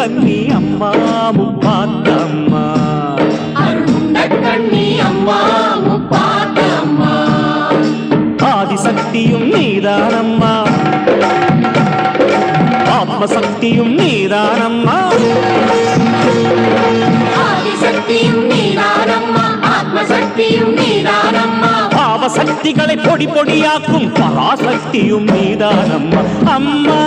கண்ணி அம்மா முப்பாத்தம்மா கண்ணி அம்மா முப்பாத்தம்மா ஆதிசக்தியும் நீதானம்மா ஆத்மசக்தியும் நீதானம்மா ஆதிசக்தியும் நீதானம்மா ஆத்மசக்தியும் நீதானம்மா பாவசக்திகளை பொடி பொடியாக்கும் பராசக்தியும் நீதானம்மா அம்மா